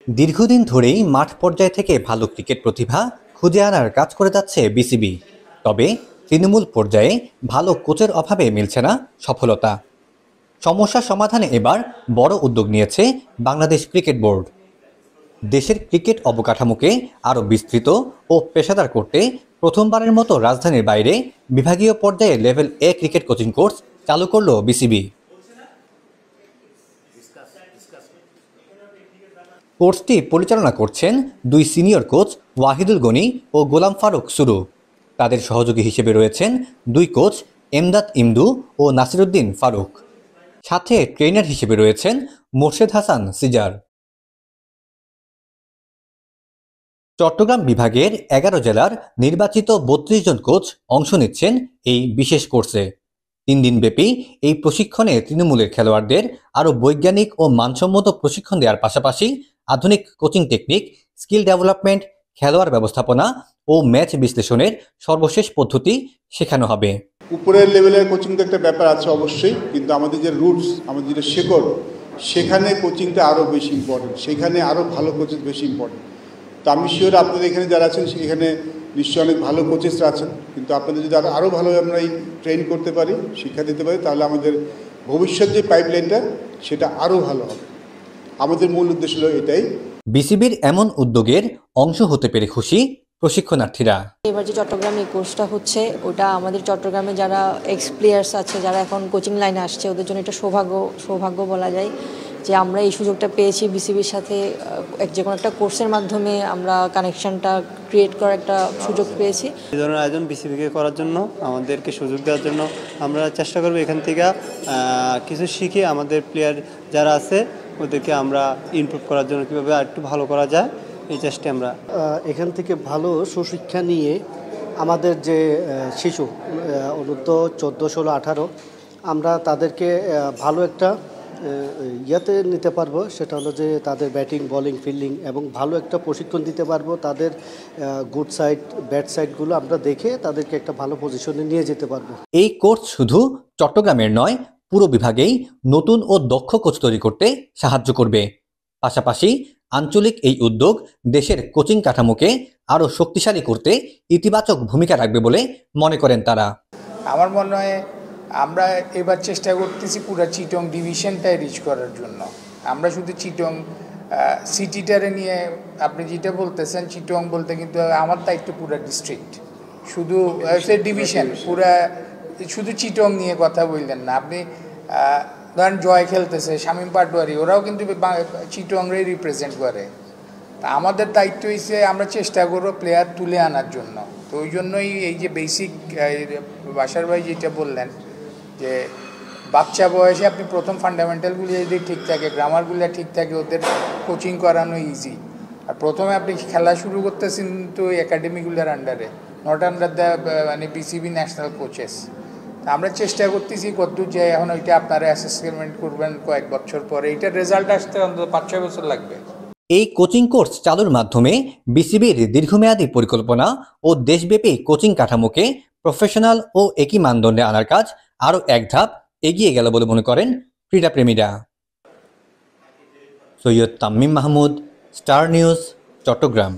দীর্ঘদিন ধরেই মাঠ পর্যায় থেকে ভালো ক্রিকেট প্রতিভা খুঁজে আনার কাজ করে যাচ্ছে বিসিবি। তবে তৃণমূল পর্যায়ে ভালো কোচের অভাবে মিলছে না সফলতা। সমস্যা সমাধানে এবার বড় উদ্যোগ নিয়েছে বাংলাদেশ ক্রিকেট বোর্ড। দেশের ক্রিকেট অবকাঠামোকে আরও বিস্তৃত ও পেশাদার করতে প্রথমবারের মতো রাজধানীর বাইরে বিভাগীয় পর্যায়ে লেভেল এ ক্রিকেট কোচিং কোর্স চালু করল বিসিবি। কোর্সটি পরিচালনা করছেন দুই সিনিয়র কোচ ওয়াহিদুল গনি ও গোলাম ফারুক সুরু। তাদের সহযোগী হিসেবে রয়েছেন দুই কোচ এমদাদ ইমদু ও নাসিরুদ্দিন ফারুক। সাথে ট্রেনার হিসেবে রয়েছেন মোর্শেদ হাসান সিজার। চট্টগ্রাম বিভাগের 11 জেলার নির্বাচিত 32 জন কোচ অংশ নিচ্ছেন এই বিশেষ কোর্সে। 3 দিনব্যাপী এই প্রশিক্ষণে তৃণমূলের খেলোয়াড়দের আরও বৈজ্ঞানিক ও মানসম্মত প্রশিক্ষণ দেওয়ার পাশাপাশি আধুনিক কোচিং টেকনিক, স্কিল ডেভেলপমেন্ট, খেলোয়াড় ব্যবস্থাপনা ও ম্যাচ বিশ্লেষণের সর্বশেষ পদ্ধতি শেখানো হবে। উপরের লেভেলের কোচিং তো একটা ব্যাপার আছে অবশ্যই, কিন্তু আমাদের যে রুটস, আমাদের যেটা শেকড়, সেখানে কোচিংটা আরও বেশি ইম্পর্টেন্ট, সেখানে আরও ভালো কোচেস বেশি ইম্পর্টেন্ট। তো আমি শিওর আপনাদের এখানে যারা আছেন সেখানে নিশ্চয়ই অনেক ভালো কোচেসরা আছেন, কিন্তু আপনাদের যদি আরও ভালোভাবে আমরা এই ট্রেন করতে পারি, শিক্ষা দিতে পারি, তাহলে আমাদের ভবিষ্যৎ যে পাইপলাইনটা সেটা আরও ভালো হবে। আমাদের মূল উদ্দেশ্য হলো এটাই। বিসিবির এমন উদ্যোগের অংশ হতে পেরে খুশি প্রশিক্ষণার্থীরা। এবার যে চট্টগ্রামে এই কোর্সটা হচ্ছে, ওটা আমাদের চট্টগ্রামে যারা এক্স প্লেয়ার্স আছে, যারা এখন কোচিং লাইনে আসছে, ওদের জন্য এটা সৌভাগ্য বলা যায় যে আমরা এই সুযোগটা পেয়েছি বিসিবির সাথে। যে কোনো একটা কোর্সের মাধ্যমে আমরা কানেকশনটা ক্রিয়েট করার একটা সুযোগ পেয়েছি। এই ধরনের আয়োজন বিসিবিকে করার জন্য, আমাদেরকে সুযোগ দেওয়ার জন্য আমরা চেষ্টা করব এখান থেকে কিছু শিখে আমাদের প্লেয়ার যারা আছে ওদেরকে আমরা ইমপ্রুভ করার জন্য কীভাবে আর একটু ভালো করা যায় এই চেষ্টা আমরা এখান থেকে ভালো সুশিক্ষা নিয়ে আমাদের যে শিশু অনূর্ধ্ব 14, 16, 18 আমরা তাদেরকে ভালো একটা ইয়াতে নিতে পারবো। সেটা হলো যে তাদের ব্যাটিং, বোলিং, ফিল্ডিং এবং ভালো একটা প্রশিক্ষণ দিতে পারবো। তাদের গুড সাইড, ব্যাড সাইডগুলো আমরা দেখে তাদেরকে একটা ভালো পজিশনে নিয়ে যেতে পারবো। এই কোর্স শুধু চট্টগ্রামের নয়, পুরো বিভাগেই নতুন ও দক্ষ কোচ তৈরি করতে সাহায্য করবে। পাশাপাশি আঞ্চলিক এই উদ্যোগ দেশের কোচিং কাঠামোকে আরও শক্তিশালী করতে ইতিবাচক ভূমিকা রাখবে বলে মনে করেন তারা। আমার মনে হয় আমরা এবার চেষ্টা করতেছি পুরো চিটং ডিভিশনটায় রিচ করার জন্য। আমরা শুধু চিটং সিটিটারে নিয়ে, আপনি যেটা বলতেছেন চিটং বলতে, কিন্তু আমার দায়িত্ব পুরো ডিস্ট্রিক্ট, শুধু ডিভিশন পুরা, শুধু চিটং নিয়ে কথা বললেন না আপনি। ধরেন জয় খেলতেছে, শামীম পাটোয়ারি, ওরাও কিন্তু চিটংরে রিপ্রেজেন্ট করে। তা আমাদের দায়িত্ব হচ্ছে আমরা চেষ্টা করবো প্লেয়ার তুলে আনার জন্য। তো ওই জন্যই এই যে বেসিক বাসার ভাই যেটা বললেন যে বাচ্চা বয়সে আপনি প্রথম ফান্ডামেন্টালগুলি যদি ঠিক থাকে, গ্রামারগুলো ঠিক থাকে, ওদের কোচিং করানো ইজি। আর প্রথমে আপনি খেলা শুরু করতেছেন তো একাডেমিগুলোর আন্ডারে, not under the BCB national coaches. আমরা চেষ্টা করতেছি কতদূর যায়, এখন ওইটা আপনারা অ্যাসেসমেন্ট করবেন কয়েক বছর পরে, এইটার রেজাল্ট আসতে অন্তত 5-6 বছর লাগবে। এই কোচিং কোর্স চালুর মাধ্যমে বিসিবির দীর্ঘমেয়াদী পরিকল্পনা ও দেশব্যাপী কোচিং কাঠামোকে প্রফেশনাল ও একই মানদণ্ডে আনার কাজ আরও এক ধাপ এগিয়ে গেল বলে মনে করেন ক্রীড়াপ্রেমীরা। Syed Tammim Mahmud, star news, Chittagong.